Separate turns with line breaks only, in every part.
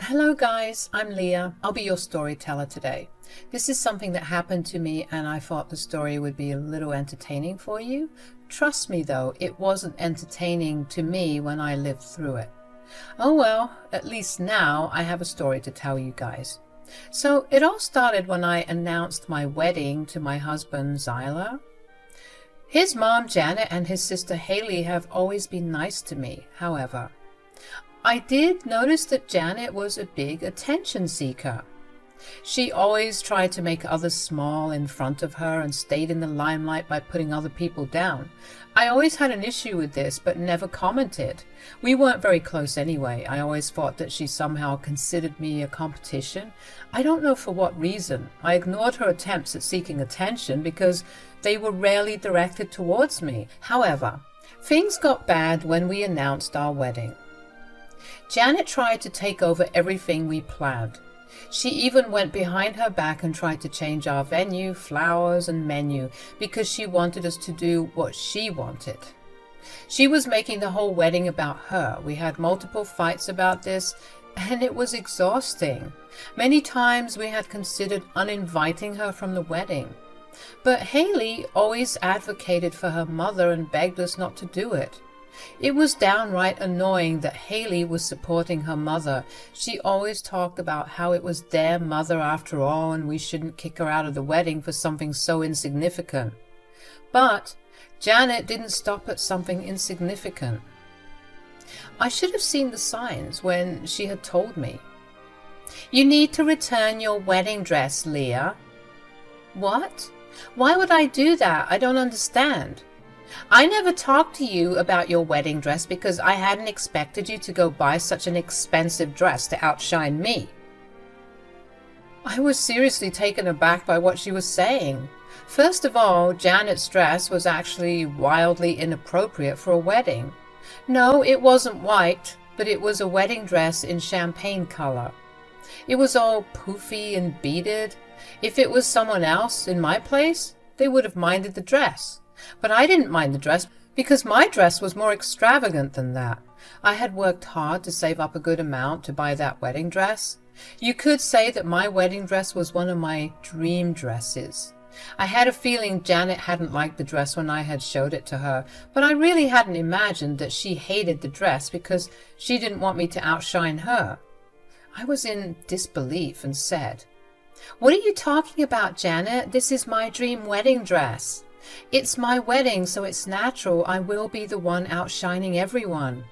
Hello guys, I'm Leah. I'll be your storyteller today. This is something that happened to me and I thought the story would be a little entertaining for you. Trust me though, it wasn't entertaining to me when I lived through it. Oh well, at least now I have a story to tell you guys. So it all started when I announced my wedding to my husband Zyla. His mom Janet and his sister Haley have always been nice to me, however. I did notice that Janet was a big attention seeker. She always tried to make others small in front of her and stayed in the limelight by putting other people down. I always had an issue with this, but never commented. We weren't very close anyway. I always thought that she somehow considered me a competition. I don't know for what reason. I ignored her attempts at seeking attention because they were rarely directed towards me. However, things got bad when we announced our wedding. Janet tried to take over everything we planned. She even went behind her back and tried to change our venue, flowers, and menu because she wanted us to do what she wanted. She was making the whole wedding about her. We had multiple fights about this, and it was exhausting. Many times we had considered uninviting her from the wedding. But Haley always advocated for her mother and begged us not to do it. It was downright annoying that Haley was supporting her mother. She always talked about how it was their mother after all and we shouldn't kick her out of the wedding for something so insignificant. But Janet didn't stop at something insignificant. I should have seen the signs when she had told me. "You need to return your wedding dress, Leah." What? Why would I do that? I don't understand. I never talked to you about your wedding dress because I hadn't expected you to go buy such an expensive dress to outshine me. I was seriously taken aback by what she was saying. First of all, Janet's dress was actually wildly inappropriate for a wedding. No, it wasn't white, but it was a wedding dress in champagne color. It was all poofy and beaded. If it was someone else in my place, they would have minded the dress. But I didn't mind the dress because my dress was more extravagant than that. I had worked hard to save up a good amount to buy that wedding dress. You could say that my wedding dress was one of my dream dresses. I had a feeling Janet hadn't liked the dress when I had showed it to her, but I really hadn't imagined that she hated the dress because she didn't want me to outshine her. I was in disbelief and said, "What are you talking about, Janet? This is my dream wedding dress. It's my wedding, so it's natural I will be the one outshining everyone."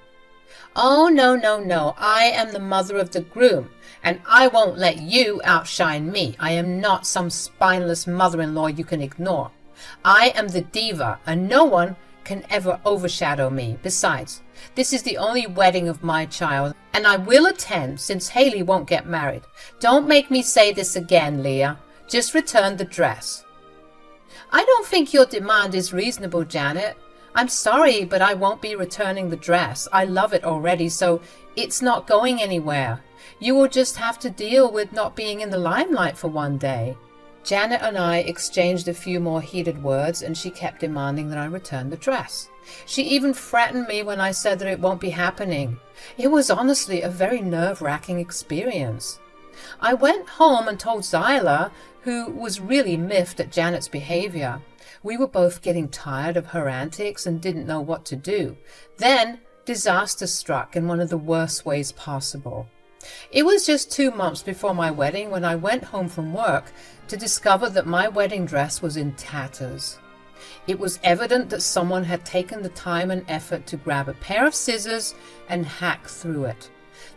"Oh, no, no, no. I am the mother of the groom, and I won't let you outshine me. I am not some spineless mother-in-law you can ignore. I am the diva, and no one can ever overshadow me. Besides, this is the only wedding of my child, and I will attend since Haley won't get married. Don't make me say this again, Leah. Just return the dress." "I don't think your demand is reasonable, Janet. I'm sorry, but I won't be returning the dress. I love it already, so it's not going anywhere. You will just have to deal with not being in the limelight for one day." Janet and I exchanged a few more heated words, and she kept demanding that I return the dress. She even threatened me when I said that it won't be happening. It was honestly a very nerve-wracking experience. I went home and told Zyla, who was really miffed at Janet's behavior. We were both getting tired of her antics and didn't know what to do. Then disaster struck in one of the worst ways possible. It was just 2 months before my wedding when I went home from work to discover that my wedding dress was in tatters. It was evident that someone had taken the time and effort to grab a pair of scissors and hack through it.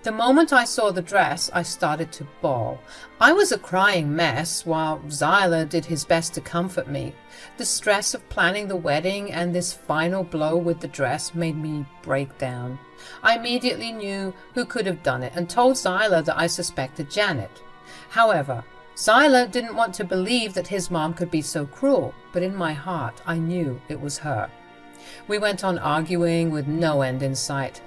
The moment I saw the dress, I started to bawl. I was a crying mess, while Zyla did his best to comfort me. The stress of planning the wedding and this final blow with the dress made me break down. I immediately knew who could have done it and told Zyla that I suspected Janet. However, Zyla didn't want to believe that his mom could be so cruel, but in my heart I knew it was her. We went on arguing with no end in sight.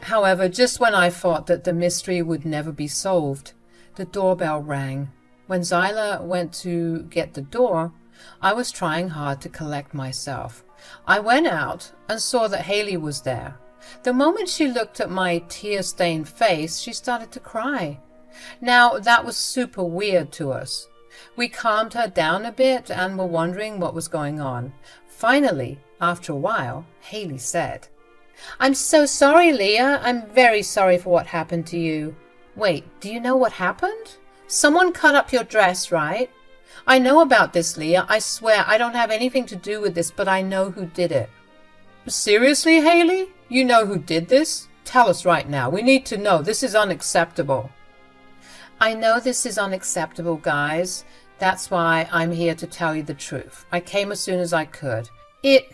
However, just when I thought that the mystery would never be solved, the doorbell rang. When Zyla went to get the door, I was trying hard to collect myself. I went out and saw that Haley was there. The moment she looked at my tear-stained face, she started to cry. Now, that was super weird to us. We calmed her down a bit and were wondering what was going on. Finally, after a while, Haley said, "I'm so sorry, Leah. I'm very sorry for what happened to you." "Wait, do you know what happened? Someone cut up your dress, right?" "I know about this, Leah. I swear I don't have anything to do with this, but I know who did it." "Seriously, Haley? You know who did this? Tell us right now. We need to know. This is unacceptable." "I know this is unacceptable, guys. That's why I'm here to tell you the truth. I came as soon as I could. It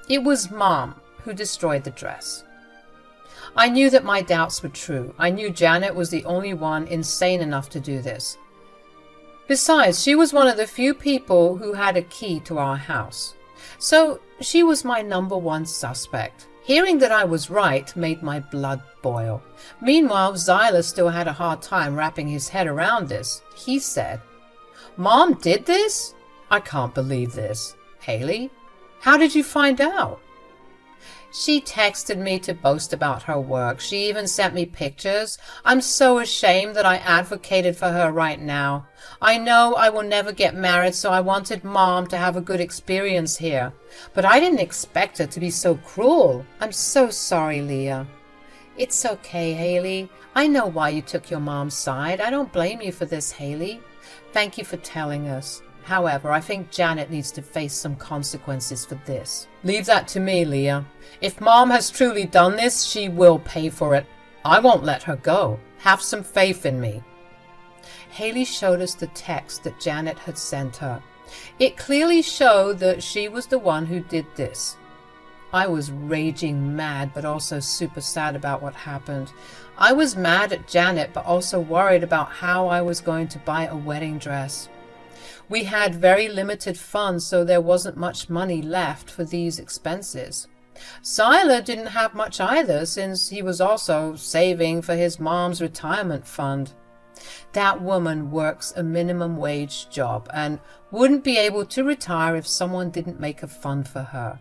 was Mom who destroyed the dress." I knew that my doubts were true. I knew Janet was the only one insane enough to do this. Besides, she was one of the few people who had a key to our house. So she was my number one suspect. Hearing that I was right made my blood boil. Meanwhile, Zyla still had a hard time wrapping his head around this. He said, "Mom did this? I can't believe this. Haley, how did you find out?" "She texted me to boast about her work. She even sent me pictures. I'm so ashamed that I advocated for her right now. I know I will never get married, so I wanted Mom to have a good experience here. But I didn't expect her to be so cruel. I'm so sorry, Leah." "It's okay, Haley. I know why you took your mom's side. I don't blame you for this, Haley. Thank you for telling us. However, I think Janet needs to face some consequences for this." "Leave that to me, Leah. If Mom has truly done this, she will pay for it. I won't let her go. Have some faith in me." Haley showed us the text that Janet had sent her. It clearly showed that she was the one who did this. I was raging mad, but also super sad about what happened. I was mad at Janet, but also worried about how I was going to buy a wedding dress. We had very limited funds, so there wasn't much money left for these expenses. Zyla didn't have much either, since he was also saving for his mom's retirement fund. That woman works a minimum wage job and wouldn't be able to retire if someone didn't make a fund for her.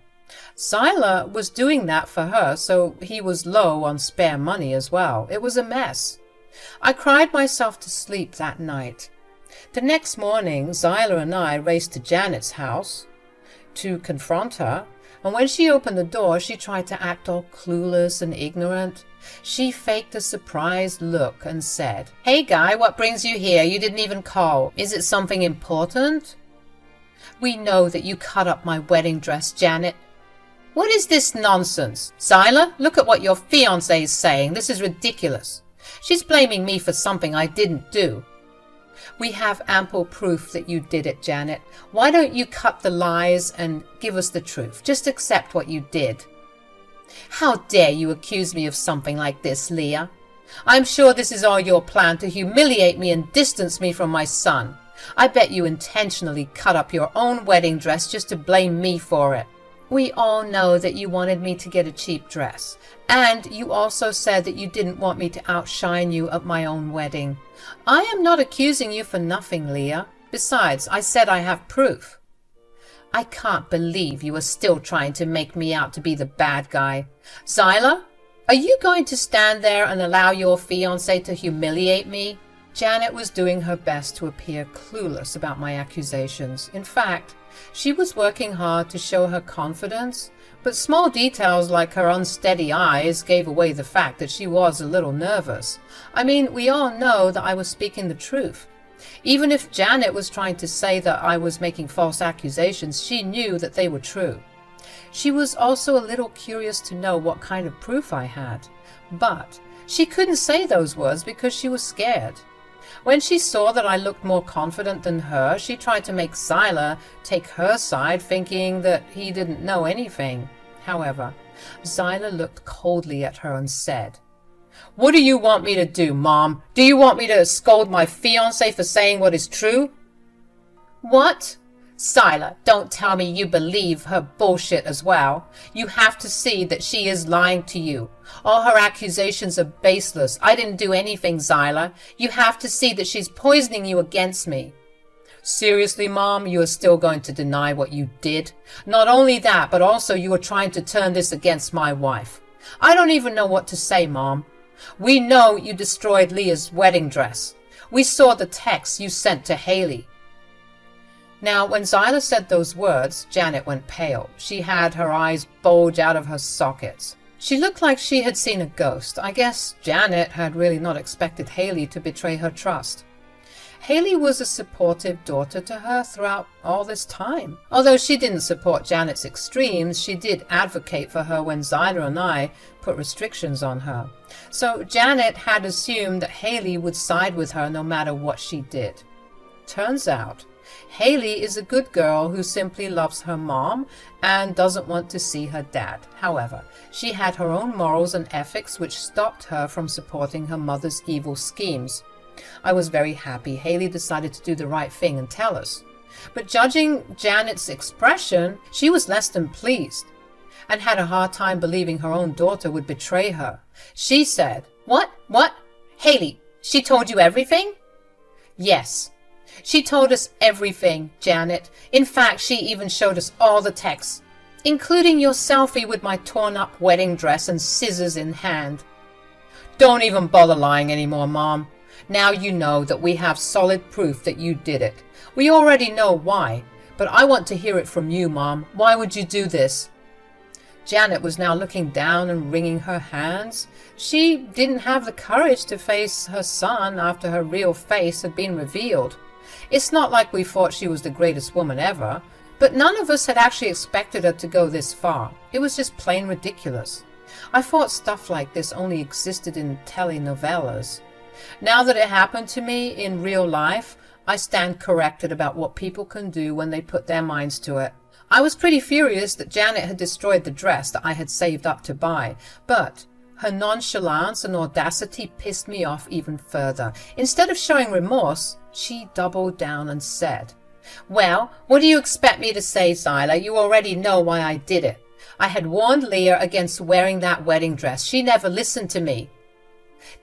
Zyla was doing that for her, so he was low on spare money as well. It was a mess. I cried myself to sleep that night. The next morning, Zyla and I raced to Janet's house to confront her, and when she opened the door, she tried to act all clueless and ignorant. She faked a surprised look and said, "Hey guy, what brings you here? You didn't even call. Is it something important?" "We know that you cut up my wedding dress, Janet." "What is this nonsense? Zyla, look at what your fiancé is saying. This is ridiculous. She's blaming me for something I didn't do." "We have ample proof that you did it, Janet. Why don't you cut the lies and give us the truth? Just accept what you did." "How dare you accuse me of something like this, Leah? I'm sure this is all your plan to humiliate me and distance me from my son. I bet you intentionally cut up your own wedding dress just to blame me for it." "We all know that you wanted me to get a cheap dress. And you also said that you didn't want me to outshine you at my own wedding. I am not accusing you for nothing, Leah. Besides, I said I have proof." "I can't believe you are still trying to make me out to be the bad guy. Zyla, are you going to stand there and allow your fiancé to humiliate me?" Janet was doing her best to appear clueless about my accusations. In fact, she was working hard to show her confidence, but small details like her unsteady eyes gave away the fact that she was a little nervous. I mean, we all know that I was speaking the truth. Even if Janet was trying to say that I was making false accusations, she knew that they were true. She was also a little curious to know what kind of proof I had, but she couldn't say those words because she was scared. When she saw that I looked more confident than her, she tried to make Zyla take her side, thinking that he didn't know anything. However, Zyla looked coldly at her and said, "What do you want me to do, Mom? Do you want me to scold my fiancé for saying what is true?" "What? Zyla, don't tell me you believe her bullshit as well. You have to see that she is lying to you. All her accusations are baseless. I didn't do anything, Zyla. You have to see that she's poisoning you against me." "Seriously, Mom, you are still going to deny what you did? Not only that, but also you are trying to turn this against my wife. I don't even know what to say, Mom. We know you destroyed Leah's wedding dress. We saw the text you sent to Haley." Now, when Zyla said those words, Janet went pale. She had her eyes bulge out of her sockets. She looked like she had seen a ghost. I guess Janet had really not expected Haley to betray her trust. Haley was a supportive daughter to her throughout all this time. Although she didn't support Janet's extremes, she did advocate for her when Zyla and I put restrictions on her. So Janet had assumed that Haley would side with her no matter what she did. Turns out, Haley is a good girl who simply loves her mom and doesn't want to see her dad. However, she had her own morals and ethics which stopped her from supporting her mother's evil schemes. I was very happy Haley decided to do the right thing and tell us. But judging Janet's expression, she was less than pleased and had a hard time believing her own daughter would betray her. She said, What? Haley, she told you everything?" "Yes. She told us everything, Janet. In fact, she even showed us all the texts, including your selfie with my torn-up wedding dress and scissors in hand." "Don't even bother lying anymore, Mom. Now you know that we have solid proof that you did it. We already know why, but I want to hear it from you, Mom. Why would you do this?" Janet was now looking down and wringing her hands. She didn't have the courage to face her son after her real face had been revealed. It's not like we thought she was the greatest woman ever, but none of us had actually expected her to go this far. It was just plain ridiculous. I thought stuff like this only existed in telenovelas. Now that it happened to me in real life, I stand corrected about what people can do when they put their minds to it. I was pretty furious that Janet had destroyed the dress that I had saved up to buy, but her nonchalance and audacity pissed me off even further. Instead of showing remorse, she doubled down and said, "Well, what do you expect me to say, Zyla? You already know why I did it. I had warned Leah against wearing that wedding dress. She never listened to me."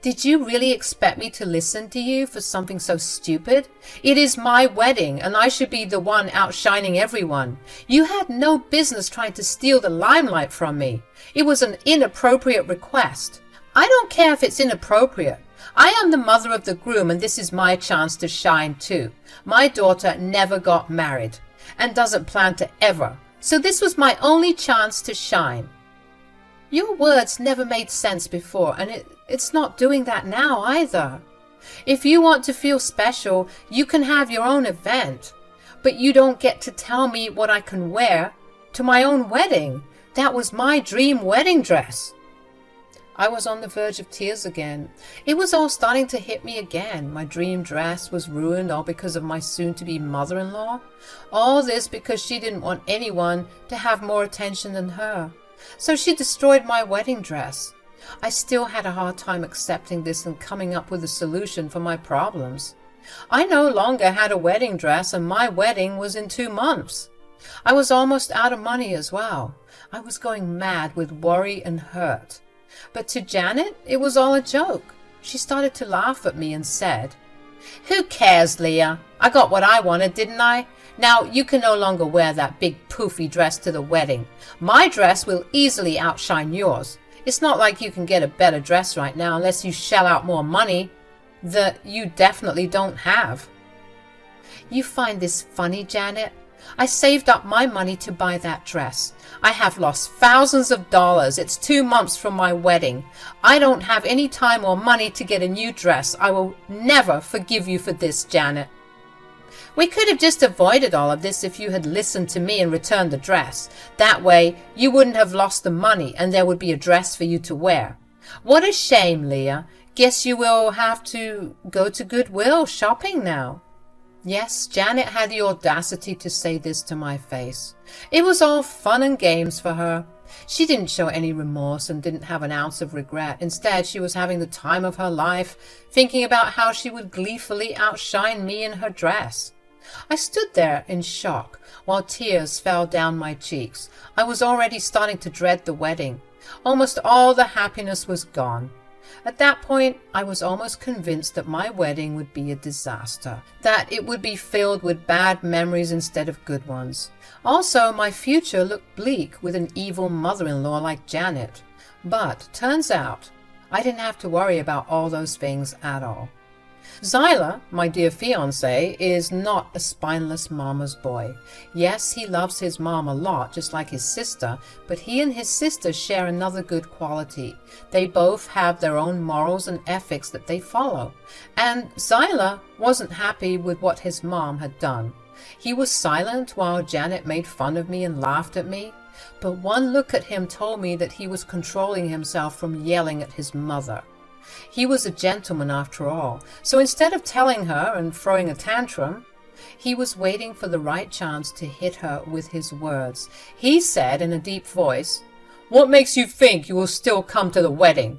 "Did you really expect me to listen to you for something so stupid? It is my wedding, and I should be the one outshining everyone. You had no business trying to steal the limelight from me. It was an inappropriate request. I don't care if it's inappropriate. I am the mother of the groom, and this is my chance to shine too. My daughter never got married, and doesn't plan to ever. So this was my only chance to shine." Your words never made sense before, and it's not doing that now either. If you want to feel special, you can have your own event, but you don't get to tell me what I can wear to my own wedding. That was my dream wedding dress. I was on the verge of tears again. It was all starting to hit me again. My dream dress was ruined all because of my soon-to-be mother-in-law. All this because she didn't want anyone to have more attention than her. So she destroyed my wedding dress. I still had a hard time accepting this and coming up with a solution for my problems. I no longer had a wedding dress, and my wedding was in 2 months. I was almost out of money as well. I was going mad with worry and hurt. But to Janet, it was all a joke. She started to laugh at me and said, "Who cares, Leah? I got what I wanted, didn't I? Now you can no longer wear that big poofy dress to the wedding. My dress will easily outshine yours. It's not like you can get a better dress right now unless you shell out more money that you definitely don't have." You find this funny, Janet? I saved up my money to buy that dress. I have lost thousands of dollars. It's 2 months from my wedding. I don't have any time or money to get a new dress. I will never forgive you for this, Janet. We could have just avoided all of this if you had listened to me and returned the dress. That way, you wouldn't have lost the money and there would be a dress for you to wear. What a shame, Leah. Guess you will have to go to Goodwill shopping now. Yes, Janet had the audacity to say this to my face. It was all fun and games for her. She didn't show any remorse and didn't have an ounce of regret. Instead, she was having the time of her life, thinking about how she would gleefully outshine me in her dress. I stood there in shock while tears fell down my cheeks. I was already starting to dread the wedding. Almost all the happiness was gone. At that point, I was almost convinced that my wedding would be a disaster, that it would be filled with bad memories instead of good ones. Also, my future looked bleak with an evil mother-in-law like Janet. But turns out, I didn't have to worry about all those things at all. Zyla, my dear fiancé, is not a spineless mama's boy. Yes, he loves his mom a lot, just like his sister, but he and his sister share another good quality. They both have their own morals and ethics that they follow. And Zyla wasn't happy with what his mom had done. He was silent while Janet made fun of me and laughed at me, but one look at him told me that he was controlling himself from yelling at his mother. He was a gentleman after all, so instead of telling her and throwing a tantrum, he was waiting for the right chance to hit her with his words. He said in a deep voice, "What makes you think you will still come to the wedding?"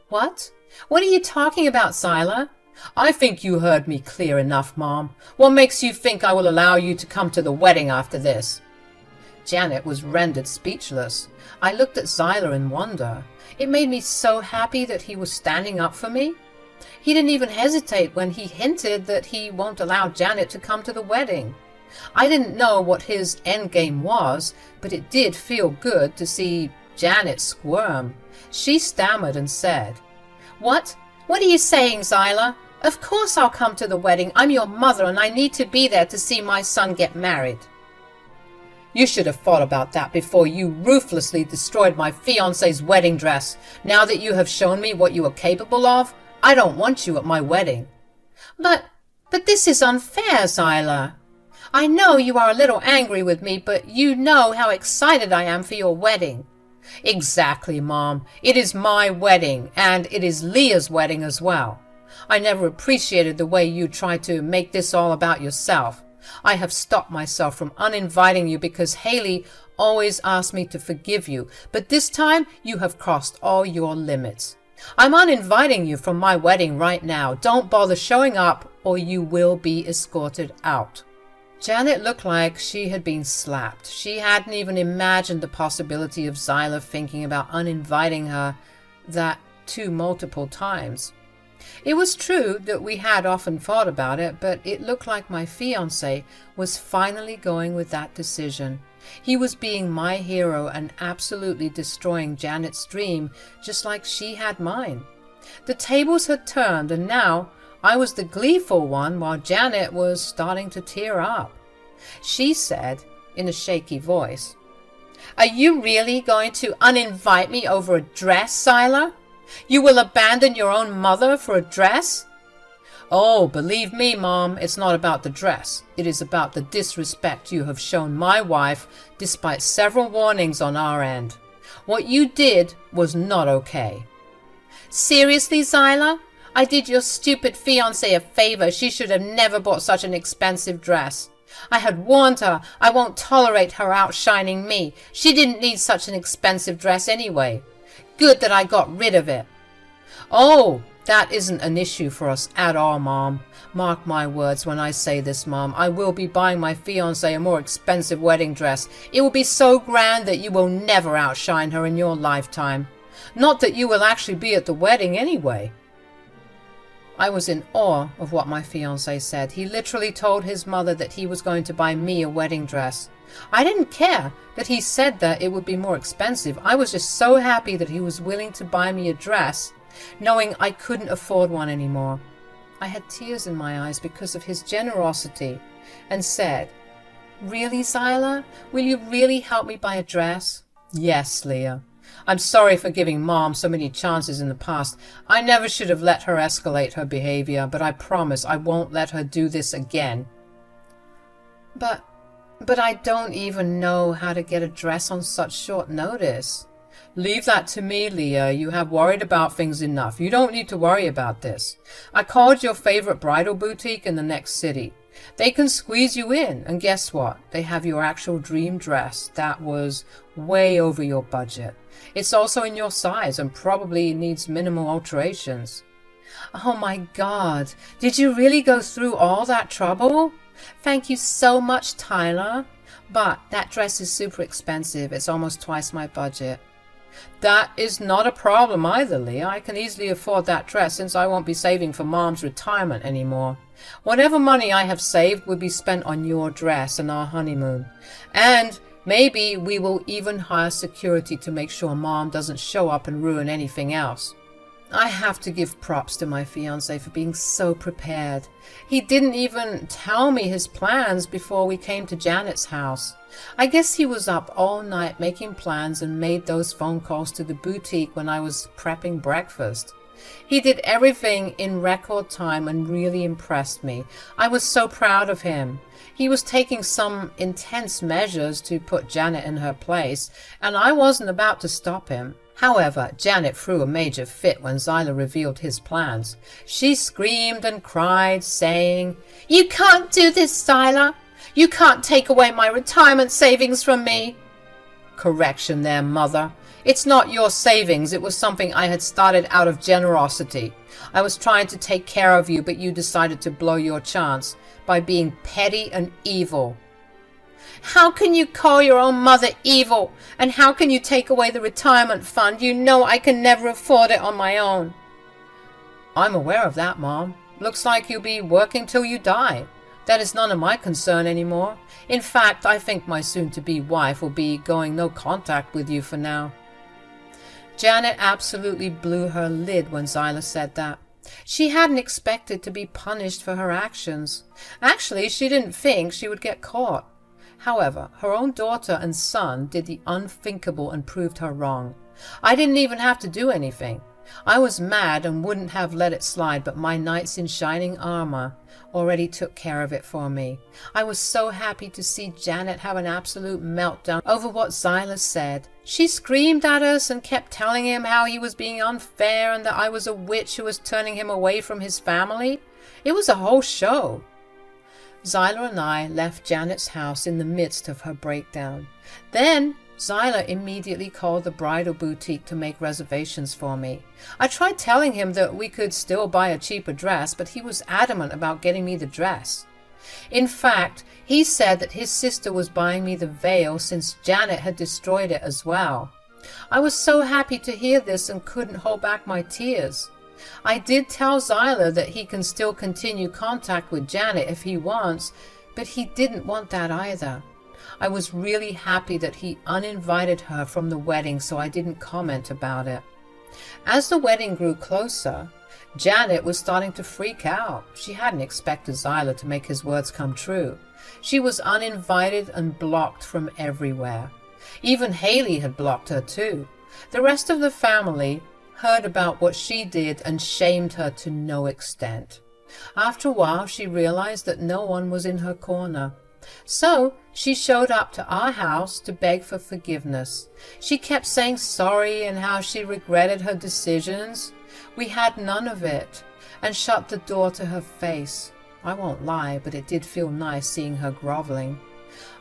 "What? What are you talking about, Zyla?" "I think you heard me clear enough, Mom. What makes you think I will allow you to come to the wedding after this?" Janet was rendered speechless. I looked at Zyla in wonder. It made me so happy that he was standing up for me. He didn't even hesitate when he hinted that he won't allow Janet to come to the wedding. I didn't know what his endgame was, but it did feel good to see Janet squirm. She stammered and said, What are you saying, Zyla? Of course I'll come to the wedding. I'm your mother and I need to be there to see my son get married." "You should have thought about that before you ruthlessly destroyed my fiancé's wedding dress. Now that you have shown me what you are capable of, I don't want you at my wedding." But this is unfair, Zyla. I know you are a little angry with me, but you know how excited I am for your wedding." "Exactly, Mom. It is my wedding, and it is Leah's wedding as well. I never appreciated the way you tried to make this all about yourself. I have stopped myself from uninviting you because Haley always asked me to forgive you, but this time you have crossed all your limits. I'm uninviting you from my wedding right now. Don't bother showing up or you will be escorted out." Janet looked like she had been slapped. She hadn't even imagined the possibility of Zyla thinking about uninviting her that multiple times. It was true that we had often thought about it, but it looked like my fiancé was finally going with that decision. He was being my hero and absolutely destroying Janet's dream, just like she had mine. The tables had turned, and now I was the gleeful one while Janet was starting to tear up. She said in a shaky voice, "Are you really going to uninvite me over a dress, Zyla? You will abandon your own mother for a dress?" "Oh, believe me, Mom, it's not about the dress. It is about the disrespect you have shown my wife despite several warnings on our end. What you did was not okay." "Seriously, Zyla? I did your stupid fiancé a favor. She should have never bought such an expensive dress. I had warned her I won't tolerate her outshining me. She didn't need such an expensive dress anyway. Good that I got rid of it." "Oh, that isn't an issue for us at all, Mom. Mark my words when I say this, Mom. I will be buying my fiancé a more expensive wedding dress. It will be so grand that you will never outshine her in your lifetime. Not that you will actually be at the wedding anyway." I was in awe of what my fiancé said. He literally told his mother that he was going to buy me a wedding dress. I didn't care that he said that it would be more expensive. I was just so happy that he was willing to buy me a dress, knowing I couldn't afford one anymore. I had tears in my eyes because of his generosity and said, "Really, Zyla? Will you really help me buy a dress?" "Yes, Leah. I'm sorry for giving Mom so many chances in the past. I never should have let her escalate her behavior, but I promise I won't let her do this again." But I don't even know how to get a dress on such short notice." "Leave that to me, Leah. You have worried about things enough. You don't need to worry about this. I called your favorite bridal boutique in the next city. They can squeeze you in, and guess what? They have your actual dream dress that was way over your budget. It's also in your size and probably needs minimal alterations." "Oh my God, did you really go through all that trouble? Thank you so much, Tyler. But that dress is super expensive. It's almost twice my budget." "That is not a problem either, Leah. I can easily afford that dress since I won't be saving for Mom's retirement anymore. Whatever money I have saved will be spent on your dress and our honeymoon. And maybe we will even hire security to make sure Mom doesn't show up and ruin anything else." I have to give props to my fiancé for being so prepared. He didn't even tell me his plans before we came to Janet's house. I guess he was up all night making plans and made those phone calls to the boutique when I was prepping breakfast. He did everything in record time and really impressed me. I was so proud of him. He was taking some intense measures to put Janet in her place, and I wasn't about to stop him. However, Janet threw a major fit when Zyla revealed his plans. She screamed and cried, saying, "You can't do this, Zyla! You can't take away my retirement savings from me!" Correction there, Mother. It's not your savings. It was something I had started out of generosity. I was trying to take care of you, but you decided to blow your chance by being petty and evil. How can you call your own mother evil? And how can you take away the retirement fund? You know I can never afford it on my own. I'm aware of that, Mom. Looks like you'll be working till you die. That is none of my concern anymore. In fact, I think my soon-to-be wife will be going no contact with you for now. Janet absolutely blew her lid when Zyla said that. She hadn't expected to be punished for her actions. Actually, she didn't think she would get caught. However, her own daughter and son did the unthinkable and proved her wrong. I didn't even have to do anything. I was mad and wouldn't have let it slide, but my knights in shining armor already took care of it for me. I was so happy to see Janet have an absolute meltdown over what Zyla said. She screamed at us and kept telling him how he was being unfair and that I was a witch who was turning him away from his family. It was a whole show. Zyla and I left Janet's house in the midst of her breakdown. Then Zyla immediately called the bridal boutique to make reservations for me. I tried telling him that we could still buy a cheaper dress, but he was adamant about getting me the dress. In fact, he said that his sister was buying me the veil since Janet had destroyed it as well. I was so happy to hear this and couldn't hold back my tears. I did tell Zyla that he can still continue contact with Janet if he wants, but he didn't want that either. I was really happy that he uninvited her from the wedding, so I didn't comment about it. As the wedding grew closer, Janet was starting to freak out. She hadn't expected Zyla to make his words come true. She was uninvited and blocked from everywhere. Even Haley had blocked her too. The rest of the family heard about what she did and shamed her to no extent. After a while, she realized that no one was in her corner. So she showed up to our house to beg for forgiveness. She kept saying sorry and how she regretted her decisions. We had none of it and shut the door to her face. I won't lie, but it did feel nice seeing her groveling.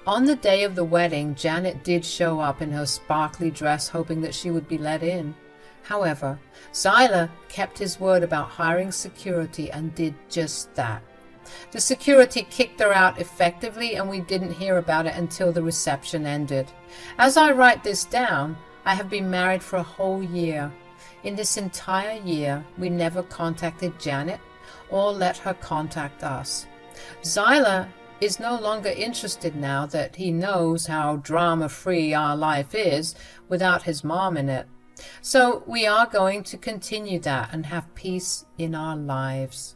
On the day of the wedding, Janet did show up in her sparkly dress, hoping that she would be let in. However, Zyla kept his word about hiring security and did just that. The security kicked her out effectively, and we didn't hear about it until the reception ended. As I write this down, I have been married for a whole year. In this entire year, we never contacted Janet or let her contact us. Zyla is no longer interested now that he knows how drama-free our life is without his mom in it. So we are going to continue that and have peace in our lives.